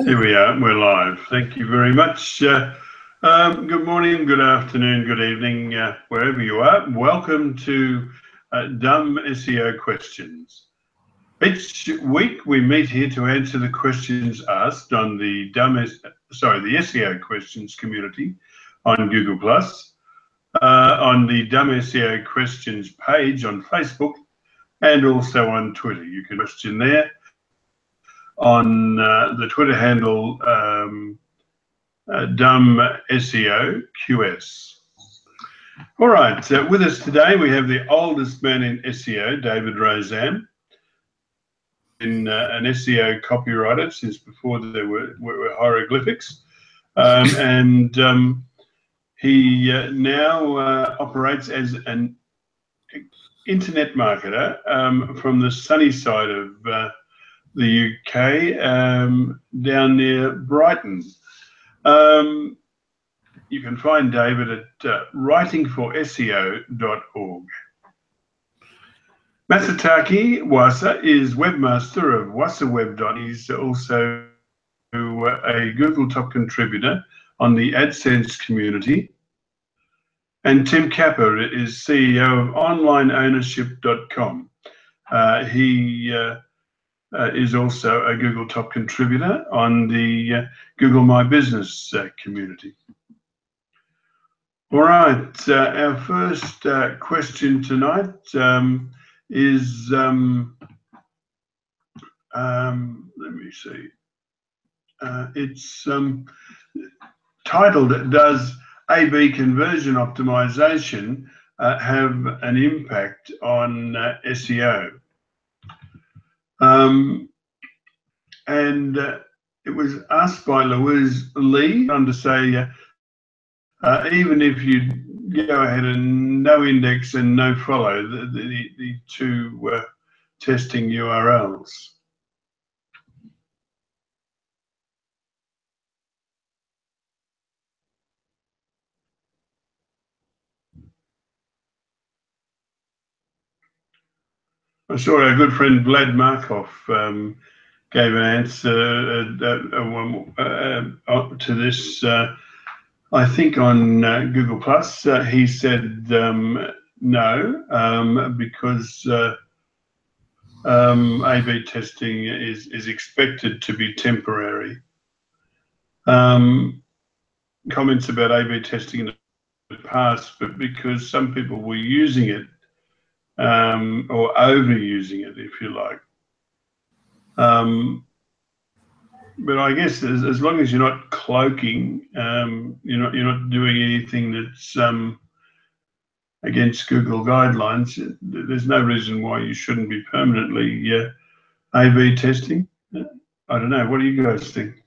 Here we are, we're live. Thank you very much. Good morning, good afternoon, good evening, wherever you are. Welcome to Dumb SEO Questions. Each week we meet here to answer the questions asked on the SEO Questions community on Google+, on the Dumb SEO Questions page on Facebook, and also on Twitter. You can question there on the Twitter handle Dumb SEO QS. All right, with us today we have the oldest man in SEO, David Rozan, an SEO copywriter since before there were hieroglyphics, and he now operates as an internet marketer from the sunny side of the UK, down near Brighton. You can find David at writingforseo.org. Masataki Wasa is webmaster of wasaweb. He's also a Google top contributor on the AdSense community. And Tim Capper is CEO of onlineownership.com. He is also a Google top contributor on the Google My Business community. All right, our first question tonight is, let me see, it's titled, Does A/B conversion optimization have an impact on SEO? And it was asked by Louise Lee to say, even if you go ahead and no index and no follow the two testing URLs. I saw our good friend Vlad Markov gave an answer to this, I think on Google+. He said no, because A/B testing is expected to be temporary. Comments about A/B testing in the past, but because some people were using it, or overusing it, if you like. But I guess as long as you're not cloaking, you're not doing anything that's against Google guidelines, there's no reason why you shouldn't be permanently A/B testing. I don't know. What do you guys think?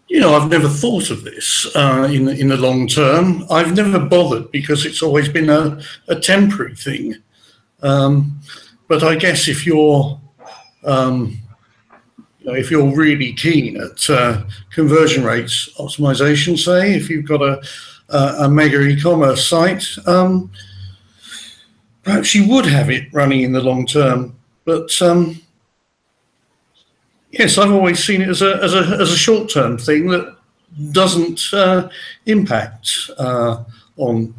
You know, I've never thought of this in the long term. I've never bothered because it's always been a temporary thing. But I guess if you're really keen at conversion rates optimization, say if you've got a mega e-commerce site, perhaps you would have it running in the long term. But yes, I've always seen it as a short-term thing that doesn't impact on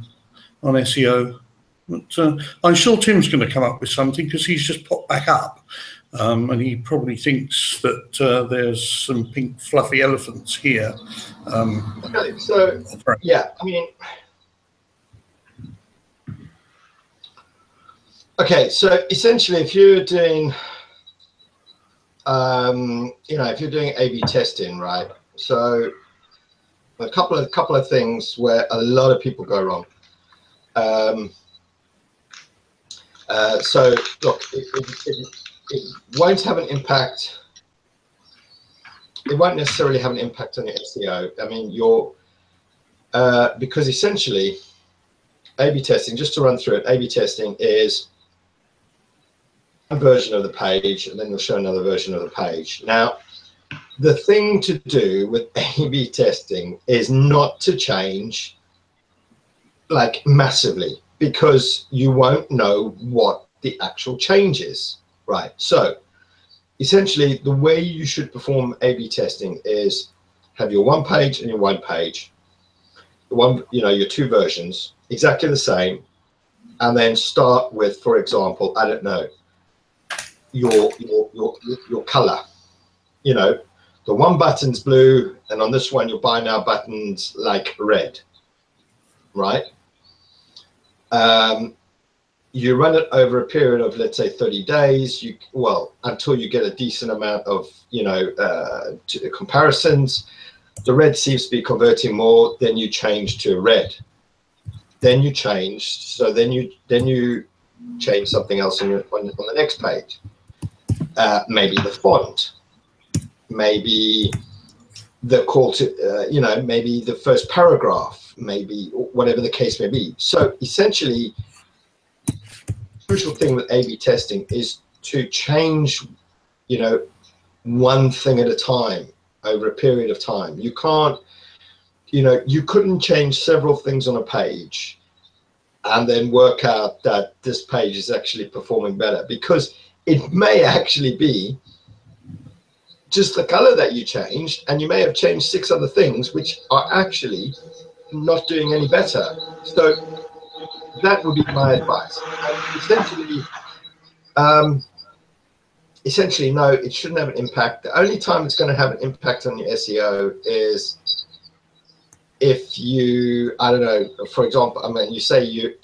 SEO. But I'm sure Tim's going to come up with something because he's just popped back up, and he probably thinks that there's some pink fluffy elephants here. Okay, so yeah, I mean, okay, so essentially, if you're doing if you're doing A/B testing, right? So a couple of things where a lot of people go wrong. So look, it won't have an impact. It won't necessarily have an impact on your SEO. I mean, because essentially, A/B testing. Just to run through it, A/B testing is version of the page, and then you'll show another version of the page. Now, the thing to do with A/B testing is not to change like massively, because you won't know what the actual change is, right? So essentially the way you should perform A/B testing is have your one page and your one page, your two versions exactly the same, and then start with, for example, I don't know, your color. You know, the one button's blue, and on this one your buy now button's like red, right? You run it over a period of, let's say, 30 days, until you get a decent amount of, comparisons. The red seems to be converting more, then you change to red. Then you change, then you change something else on the next page. Maybe the font, maybe the call to, maybe the first paragraph, maybe whatever the case may be. So essentially, crucial thing with A/B testing is to change, one thing at a time over a period of time. You can't, you couldn't change several things on a page and then work out that this page is actually performing better, because it may actually be just the color that you changed, and you may have changed 6 other things which are actually not doing any better. So that would be my advice. Essentially, no, it shouldn't have an impact. The only time it's going to have an impact on your SEO is if you, I don't know, for example, you say you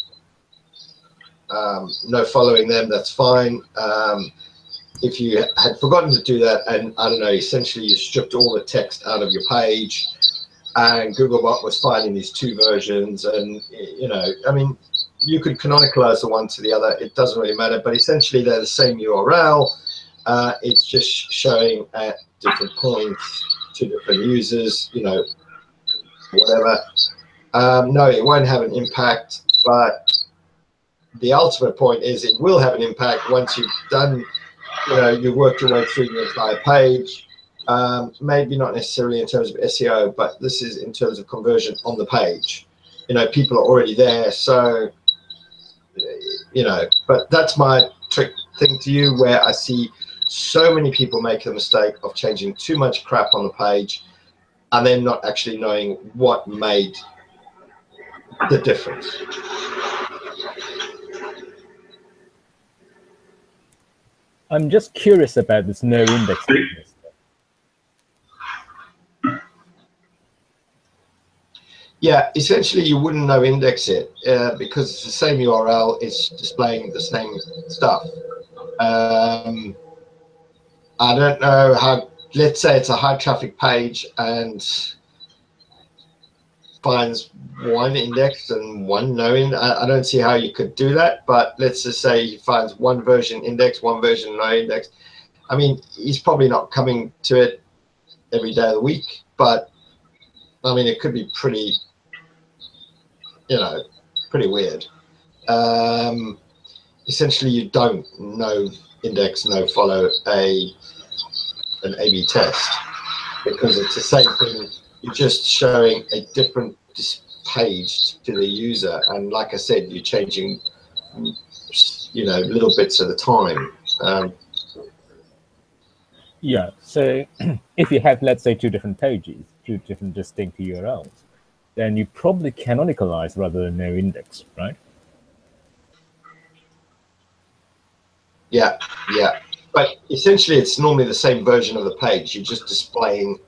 no following them, that's fine. If you had forgotten to do that, and I don't know, essentially you stripped all the text out of your page, and Googlebot was finding these 2 versions, and you could canonicalize the one to the other, it doesn't really matter, but essentially they're the same URL. It's just showing at different points to different users, whatever. No, it won't have an impact, but the ultimate point is it will have an impact once you've done, you worked your way through the entire page. Maybe not necessarily in terms of SEO, but this is in terms of conversion on the page. People are already there, so, but that's my trick thing to you, where I see so many people make the mistake of changing too much crap on the page and then not actually knowing what made the difference. I'm just curious about this no index. Yeah, essentially you wouldn't no index it because it's the same URL, it's displaying the same stuff. I don't know how, let's say it's a high traffic page and finds one index and one no index. I don't see how you could do that, but let's just say he finds one version index, one version no index. He's probably not coming to it every day of the week, but it could be pretty, pretty weird. Essentially, you don't no index, no follow an A/B test, because it's the same thing. You're just showing a different page to the user, and like I said, you're changing, little bits at a time. Yeah. So if you have, let's say, 2 different pages, 2 different distinct URLs, then you probably canonicalize rather than no index, right? Yeah, yeah. But essentially, it's normally the same version of the page. You're just displaying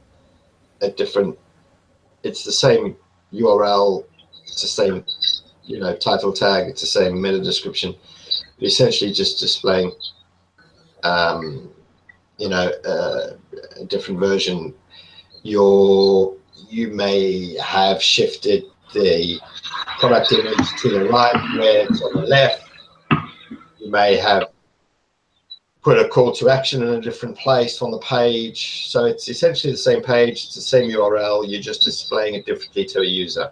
a different. It's the same URL. It's the same, title tag. It's the same meta description. You're essentially just displaying, a different version. You may have shifted the product image to the right, where it's on the left. You may have put a call to action in a different place on the page. So it's essentially the same page, it's the same URL, you're just displaying it differently to a user.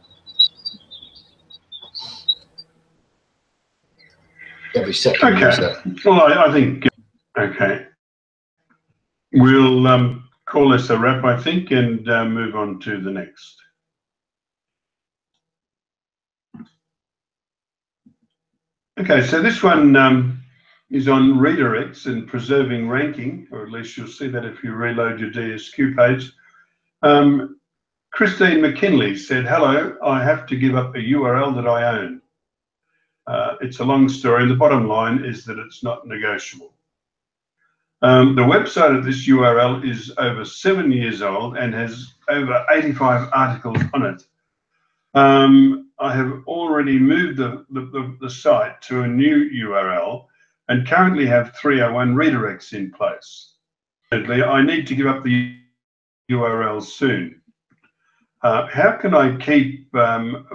Every second user. Well, I think, okay. We'll call this a wrap, I think, and move on to the next. Okay, so this one is on redirects and preserving ranking, or at least you'll see that if you reload your DSQ page. Christine McKinley said, hello, I have to give up a URL that I own. It's a long story. The bottom line is that it's not negotiable. The website of this URL is over 7 years old and has over 85 articles on it. I have already moved the site to a new URL and currently have 301 redirects in place. I need to give up the URL soon. How can I keep from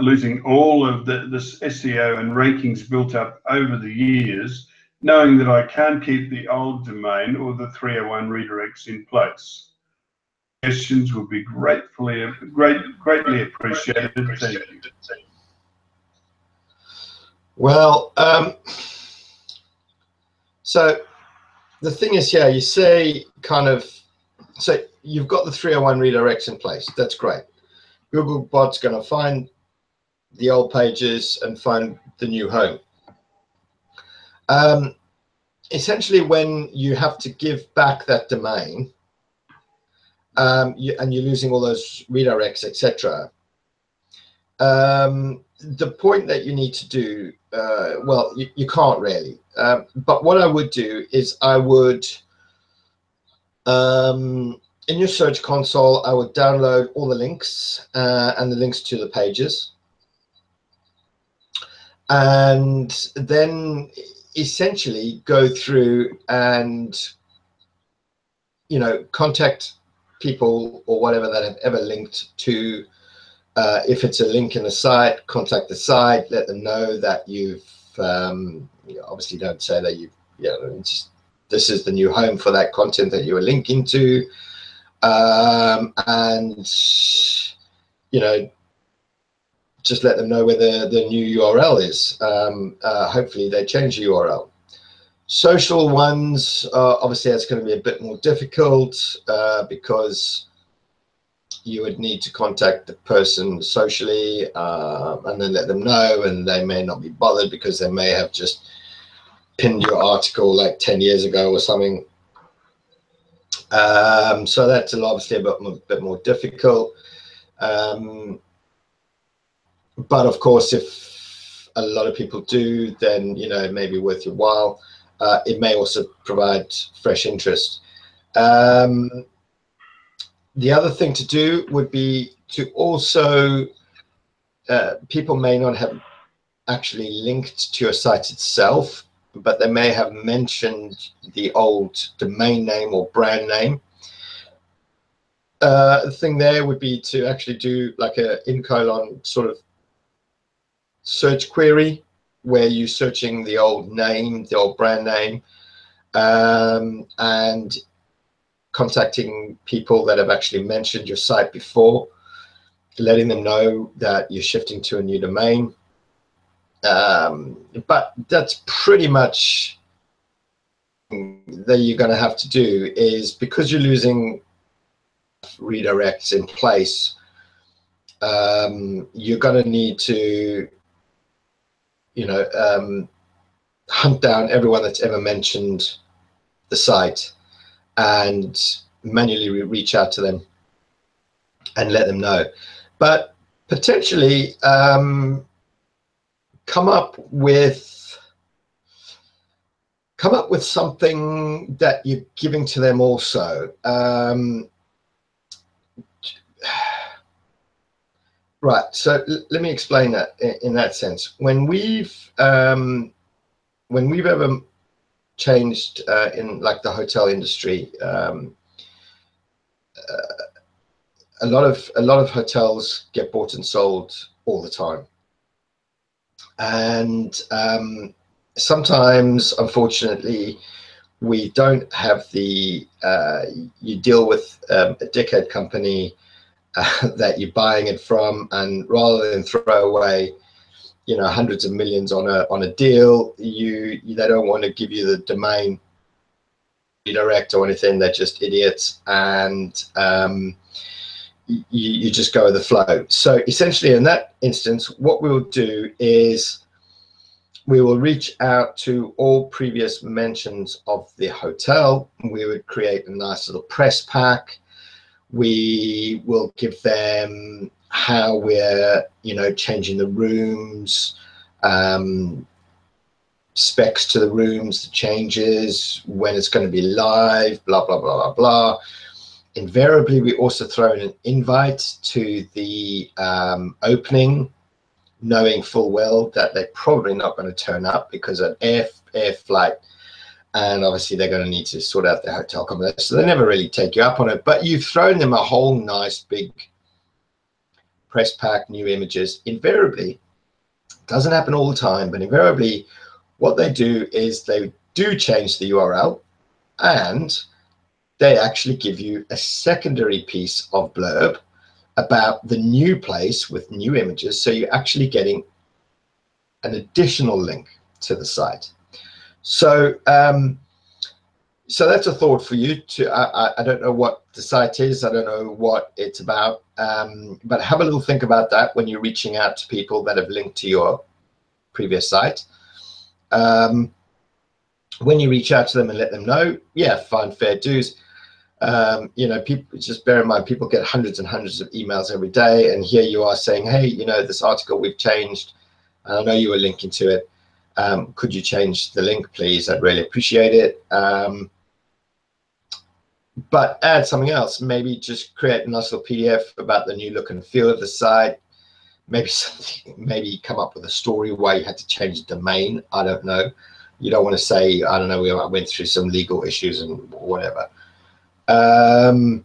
losing all of this SEO and rankings built up over the years, knowing that I can't keep the old domain or the 301 redirects in place? Questions would be greatly appreciated. Thank you. Well, so the thing is here, you say so you've got the 301 redirects in place. That's great. Googlebot's going to find the old pages and find the new home. Essentially, when you have to give back that domain, and you're losing all those redirects, etc. The point that you need to do, well, you can't really. But what I would do is I would, in your search console, I would download all the links and the links to the pages. And then essentially go through and, contact people or whatever that have ever linked to, if it's a link in the site, contact the site, let them know that you've, obviously don't say that this is the new home for that content that you were linking to, and, just let them know where the new URL is. Hopefully they change the URL. Social ones, obviously that's going to be a bit more difficult because you would need to contact the person socially and then let them know, and they may not be bothered because they may have just pinned your article like 10 years ago or something. So that's obviously a bit more difficult. But of course, if a lot of people do, then, it may be worth your while. It may also provide fresh interest. The other thing to do would be to also, people may not have actually linked to your site itself, but they may have mentioned the old domain name or brand name. The thing there would be to actually do like a : sort of search query where you're searching the old name, the old brand name, and contacting people that have actually mentioned your site before, letting them know that you're shifting to a new domain. But that's pretty much that you're going to have to do, is because you're losing redirects in place, you're going to need to hunt down everyone that's ever mentioned the site and manually reach out to them and let them know. But potentially come up with something that you're giving to them also. Right, so let me explain that in that sense. When we've ever changed in like the hotel industry, a lot of hotels get bought and sold all the time, and sometimes, unfortunately, we don't have the. You deal with a dickhead company that you're buying it from, and rather than throw away, hundreds of millions on a deal, they don't want to give you the domain redirect or anything. They're just idiots, and you just go with the flow. So essentially, in that instance, what we'll do is we will reach out to all previous mentions of the hotel. We would create a nice little press pack. We will give them how we're, changing the rooms, specs to the rooms, the changes, when it's going to be live, blah, blah, blah, blah, blah. Invariably, we also throw in an invite to the opening, knowing full well that they're probably not going to turn up because of air flight, and obviously they're going to need to sort out their hotel accommodation. So they never really take you up on it, but you've thrown them a whole nice big press pack, new images. Invariably, doesn't happen all the time, but invariably what they do is they do change the URL, and they actually give you a secondary piece of blurb about the new place with new images. So you're actually getting an additional link to the site. So so that's a thought for you to, I don't know what the site is, I don't know what it's about, but have a little think about that when you're reaching out to people that have linked to your previous site. When you reach out to them and let them know, yeah, fine, fair dues. People, just bear in mind, people get hundreds and hundreds of emails every day, and here you are saying, hey, this article we've changed, and I know you were linking to it. Could you change the link, please? I'd really appreciate it. But add something else. Maybe just create a nice little PDF about the new look and feel of the site. Maybe come up with a story why you had to change the domain. I don't know. You don't want to say, I don't know, we went through some legal issues and whatever. And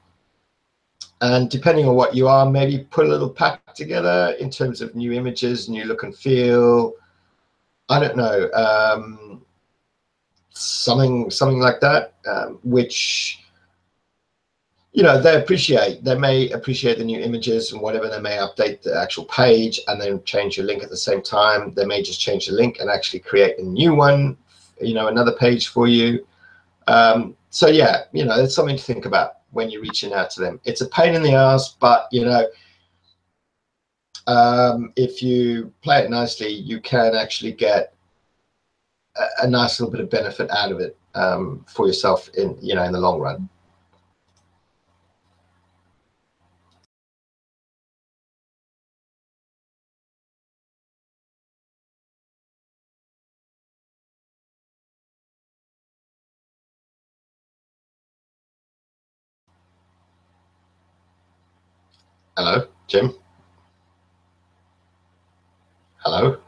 depending on what you are, maybe put a little pack together in terms of new images, new look and feel. I don't know, something like that, which they appreciate. They may appreciate the new images and whatever. They may update the actual page and then change your link at the same time. They may just change the link and actually create a new one, another page for you. So yeah, it's something to think about when you're reaching out to them. It's a pain in the ass, but if you play it nicely, you can actually get a nice little bit of benefit out of it for yourself in the long run. Hello, Jim. Hello.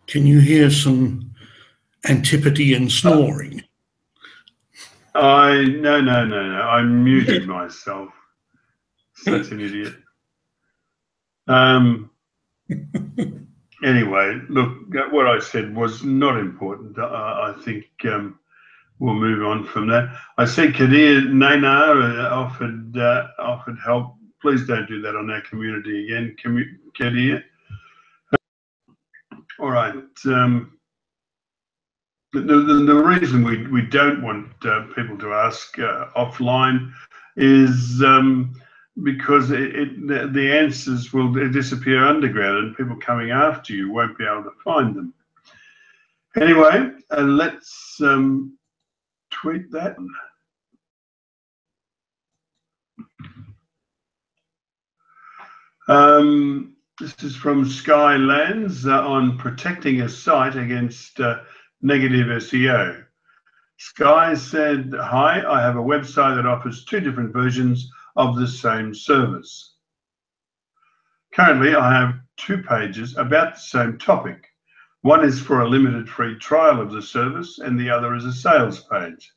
Can you hear some Antipodean snoring? No. I muted myself. Such an idiot. Anyway, look, what I said was not important. I think we'll move on from that. I see Kadir Naynar offered help. Please don't do that on our community again, Kadir. All right. The reason we don't want people to ask offline is because the answers will disappear underground, and people coming after you won't be able to find them. Anyway, let's tweet that. This is from Skylands on protecting a site against negative SEO. Sky said, hi, I have a website that offers 2 different versions of the same service. Currently, I have 2 pages about the same topic. One is for a limited free trial of the service, and the other is a sales page.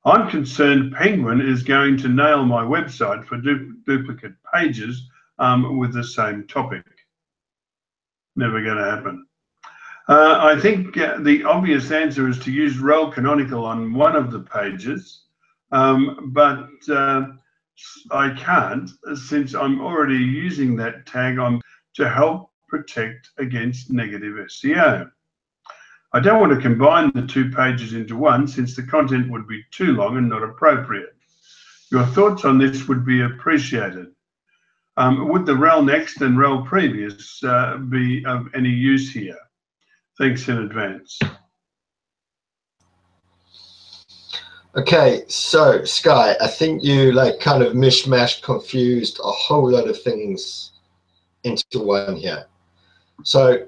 I'm concerned Penguin is going to nail my website for duplicate pages with the same topic. Never going to happen. I think the obvious answer is to use rel canonical on one of the pages, but I can't, since I'm already using that tag to help protect against negative SEO? I don't want to combine the 2 pages into one, since the content would be too long and not appropriate. Your thoughts on this would be appreciated. Would the rel next and rel previous be of any use here? Thanks in advance. Okay, so Sky, I think you like kind of mishmash confused a whole lot of things into one here. So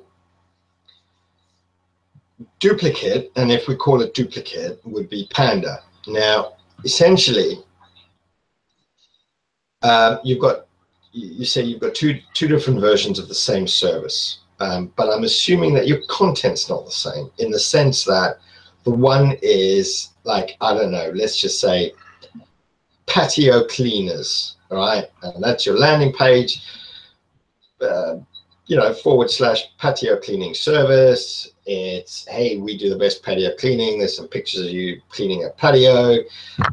duplicate, and if we call it duplicate, would be Panda. Now, essentially, you say you've got two different versions of the same service, but I'm assuming that your content's not the same, in the sense that the one is like, I don't know, let's just say patio cleaners, all right? And that's your landing page, you know, / patio cleaning service. It's, hey, we do the best patio cleaning. There's some pictures of you cleaning a patio.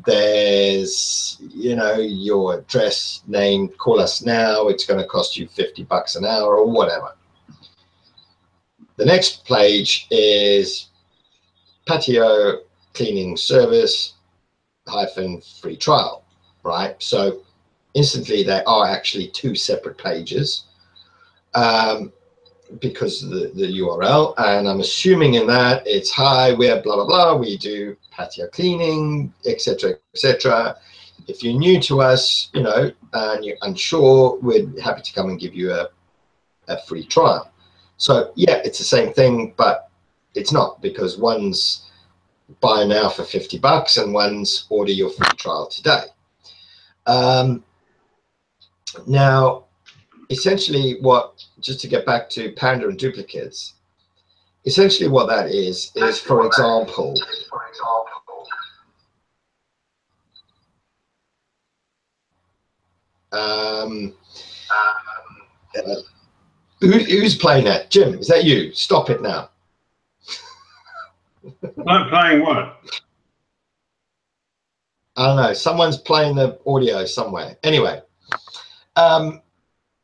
There's, you know, your address, name, call us now. It's going to cost you $50 an hour or whatever. The next page is patio cleaning service - free trial, right? So instantly they are actually 2 separate pages. Because of the URL, and I'm assuming in that it's, hi, we're blah blah blah, we do patio cleaning, etc., etc. If you're new to us, you know, and you're unsure, we're happy to come and give you a free trial. So yeah, it's the same thing, but it's not, because one's buy now for $50 and one's order your free trial today. Now, essentially, just to get back to Panda and duplicates, essentially what that is for example, who's playing that? Jim, is that you? Stop it now. Not playing what? I don't know. Someone's playing the audio somewhere. Anyway,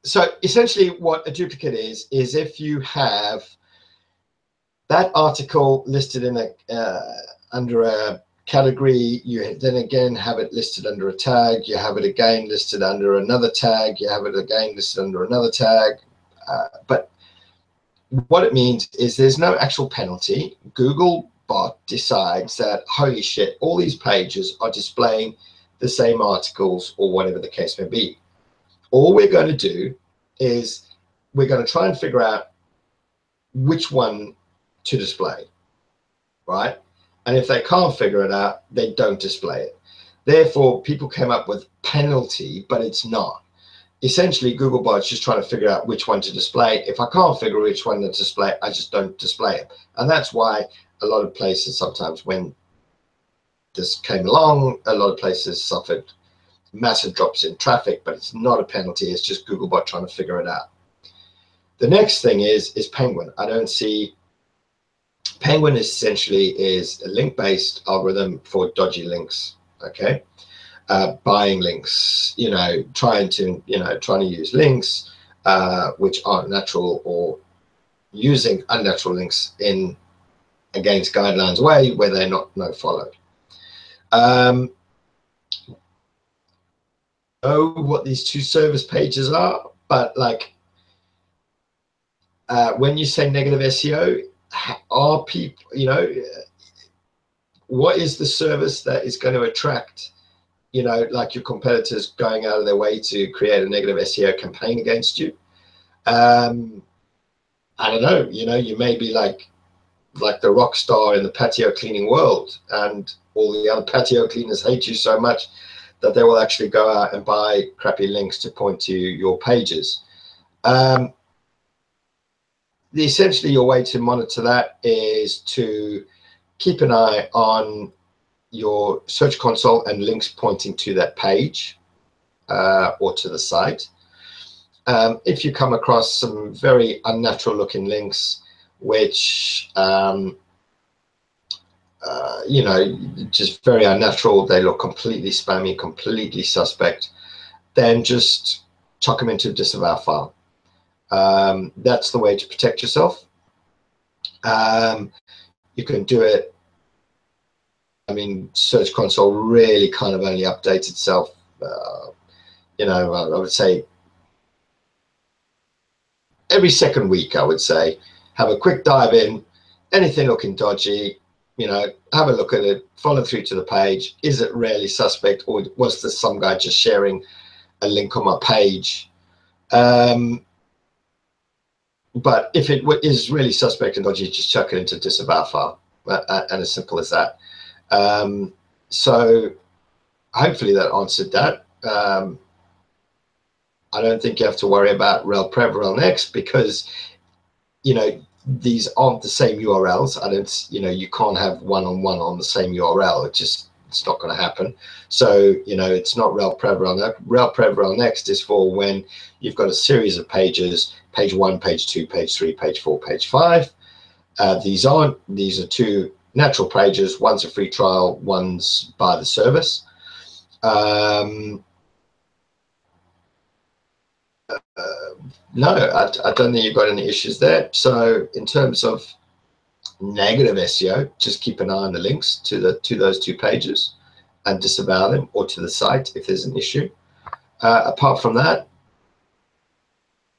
so essentially what a duplicate is if you have that article listed in under a category, you then again have it listed under a tag, you have it again listed under another tag, you have it again listed under another tag. But what it means is there's no actual penalty. Google bot decides that, holy shit, all these pages are displaying the same articles or whatever the case may be. All we're going to do is we're going to try and figure out which one to display, right? And if they can't figure it out, they don't display it. Therefore, people came up with penalty, but it's not. Essentially, Googlebot's just trying to figure out which one to display. If I can't figure which one to display, I just don't display it. And that's why a lot of places, sometimes when this came along, a lot of places suffered massive drops in traffic, but it's not a penalty. It's just Googlebot trying to figure it out. The next thing is Penguin. I don't see. Penguin essentially is a link-based algorithm for dodgy links. Okay, buying links. You know, trying to use links which aren't natural, or using unnatural links in against guidelines way where they're not followed. Know what these 2 service pages are, but like when you say negative SEO, are people, you know, what is the service that is going to attract, you know, like your competitors going out of their way to create a negative SEO campaign against you? I don't know, you know, you may be like the rock star in the patio cleaning world, and all the other patio cleaners hate you so much that they will actually go out and buy crappy links to point to your pages. Essentially, your way to monitor that is to keep an eye on your Search Console and links pointing to that page or to the site. If you come across some very unnatural looking links, which you know, just very unnatural, they look completely spammy, completely suspect, then just chuck them into a disavow file. That's the way to protect yourself. You can do it. I mean, Search Console really kind of only updates itself, you know, I would say every second week. I would say have a quick dive in, anything looking dodgy, you know, have a look at it, follow through to the page. Is it really suspect, or was this some guy just sharing a link on my page? But if it is really suspect and dodgy, just chuck it into disavow file, and as simple as that. So hopefully that answered that. I don't think you have to worry about rel prev, rel next, because, you know, these aren't the same URLs. I don't, you know, you can't have one-on-one on the same URL. It's not going to happen. So, you know, it's not rel prev, rel next. Rel prev, rel next is for when you've got a series of pages, page 1, page 2, page 3, page 4, page 5. These are two natural pages. One's a free trial, one's by the service. No, I don't think you've got any issues there. So in terms of negative SEO, just keep an eye on the links to those two pages and disavow them, or to the site if there's an issue. Apart from that,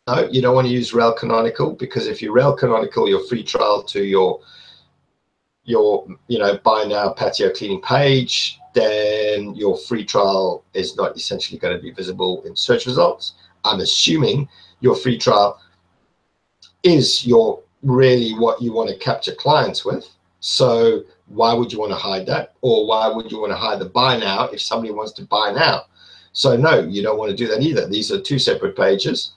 no, you don't want to use rel canonical, because if you rel canonical your free trial to your you know, buy now patio cleaning page, then your free trial is not essentially going to be visible in search results. I'm assuming your free trial is your really what you want to capture clients with. So why would you want to hide that? Or why would you want to hide the buy now if somebody wants to buy now? So no, you don't want to do that either. These are two separate pages.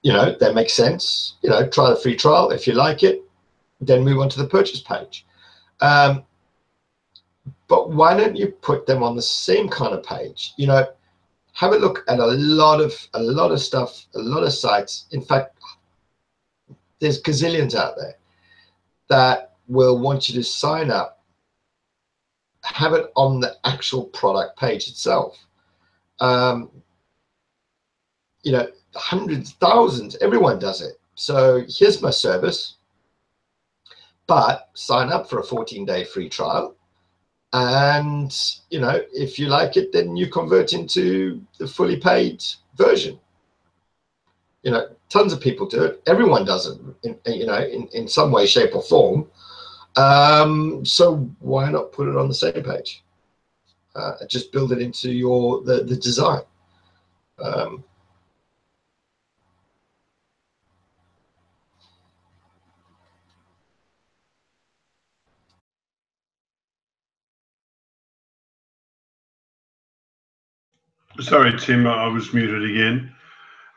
You know, that makes sense. You know, try the free trial. If you like it, then move on to the purchase page. But why don't you put them on the same kind of page? You know, have a look at a lot of stuff, a lot of sites. In fact, there's gazillions out there that will want you to sign up, have it on the actual product page itself. You know, hundreds, thousands, everyone does it. So here's my service, but sign up for a 14-day free trial. And, you know, if you like it, then you convert into the fully paid version. You know, tons of people do it. Everyone does it, in some way, shape, or form. So why not put it on the same page? Just build it into the design. Sorry, Tim, I was muted again.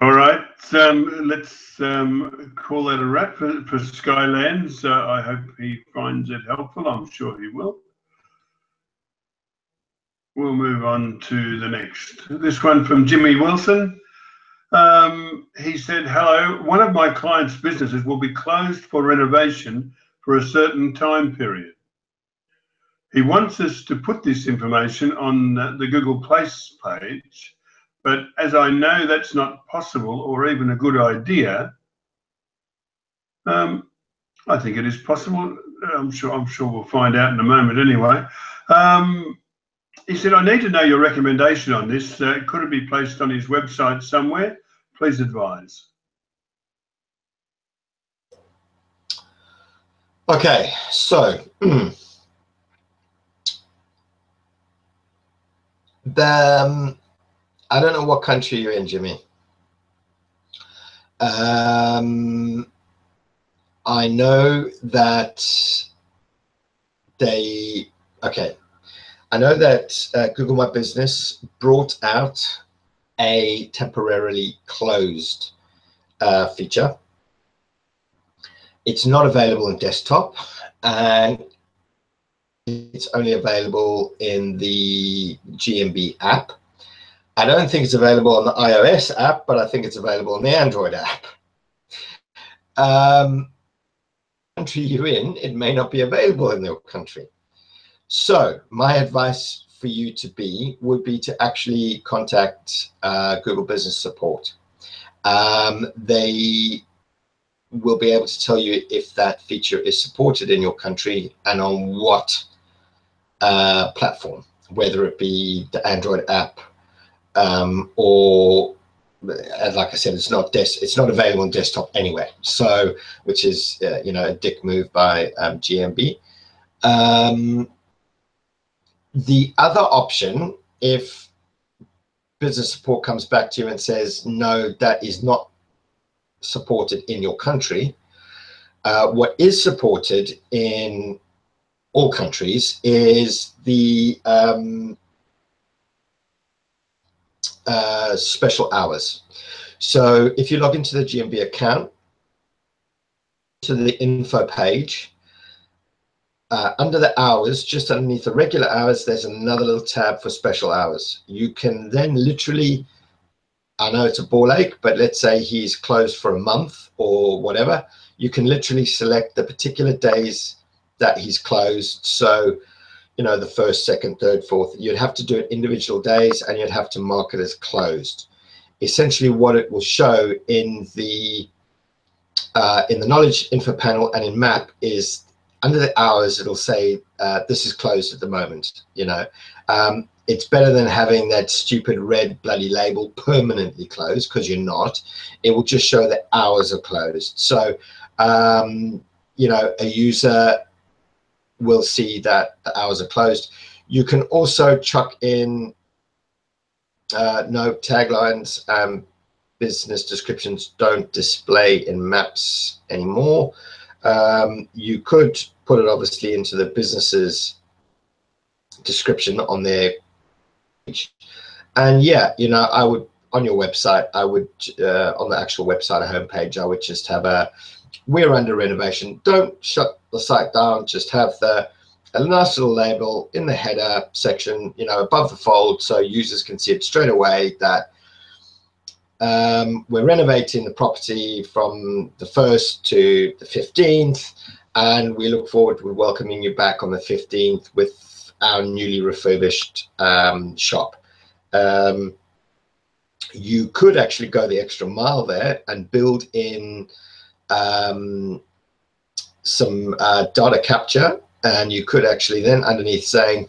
All right, let's call that a wrap for Skylands. I hope he finds it helpful. I'm sure he will. We'll move on to the next. This one from Jimmy Wilson. He said, hello, one of my clients' businesses will be closed for renovation for a certain time period. He wants us to put this information on the Google Place page, but as I know that's not possible or even a good idea, I think it is possible. I'm sure we'll find out in a moment anyway. He said, I need to know your recommendation on this. Could it be placed on his website somewhere? Please advise. Okay, so I don't know what country you're in, Jimmy. I know that Google My Business brought out a temporarily closed feature. It's not available on desktop, and it's only available in the GMB app. I don't think it's available on the iOS app, but I think it's available on the Android app. Country you're in, it may not be available in your country. So my advice for you would be to actually contact Google Business Support. they will be able to tell you if that feature is supported in your country and on what platform, whether it be the Android app or, like I said, it's not available on desktop anyway. So, which is you know, a dick move by GMB. The other option, if business support comes back to you and says, no, that is not supported in your country, what is supported in all countries is the special hours. So if you log into the GMB account, to the info page, under the hours, just underneath the regular hours, there's another little tab for special hours. You can then literally, I know it's a ball ache, but let's say he's closed for a month or whatever, you can literally select the particular days that he's closed. So, you know, the 1st, 2nd, 3rd, 4th, you'd have to do it individual days and you'd have to mark it as closed. Essentially what it will show in the knowledge info panel and in map is under the hours, it'll say this is closed at the moment. You know, it's better than having that stupid red bloody label permanently closed, because you're not. It will just show that hours are closed. So, you know, a user will see that the hours are closed. You can also chuck in no taglines. Business descriptions don't display in maps anymore. You could put it obviously into the business's description on their page. And yeah, you know, I would, on your website, I would, on the actual website homepage, I would just have a, we're under renovation. Don't shut the site down, just have a nice little label in the header section, you know, above the fold, so users can see it straight away that we're renovating the property from the 1st to the 15th, and we look forward to welcoming you back on the 15th with our newly refurbished shop. You could actually go the extra mile there and build in some data capture, and you could actually then underneath saying,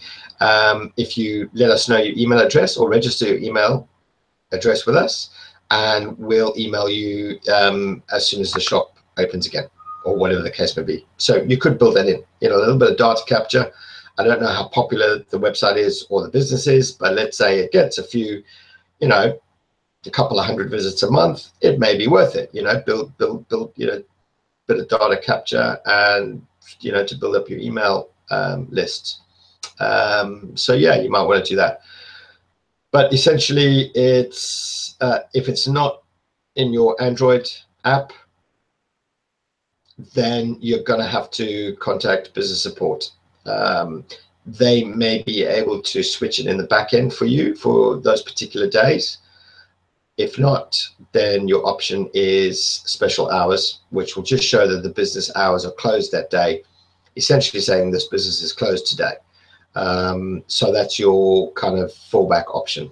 if you let us know your email address or register your email address with us, and we'll email you as soon as the shop opens again, or whatever the case may be. So you could build that in, you know, a little bit of data capture. I don't know how popular the website is or the business is, but let's say it gets a few, you know, a couple of 100 visits a month, it may be worth it, you know, build, you know, bit of data capture and, you know, to build up your email lists. So yeah, you might want to do that. But essentially, it's if it's not in your Android app, then you're going to have to contact business support. They may be able to switch it in the back end for you for those particular days. If not, then your option is special hours, which will just show that the business hours are closed that day, essentially saying this business is closed today. So that's your kind of fallback option.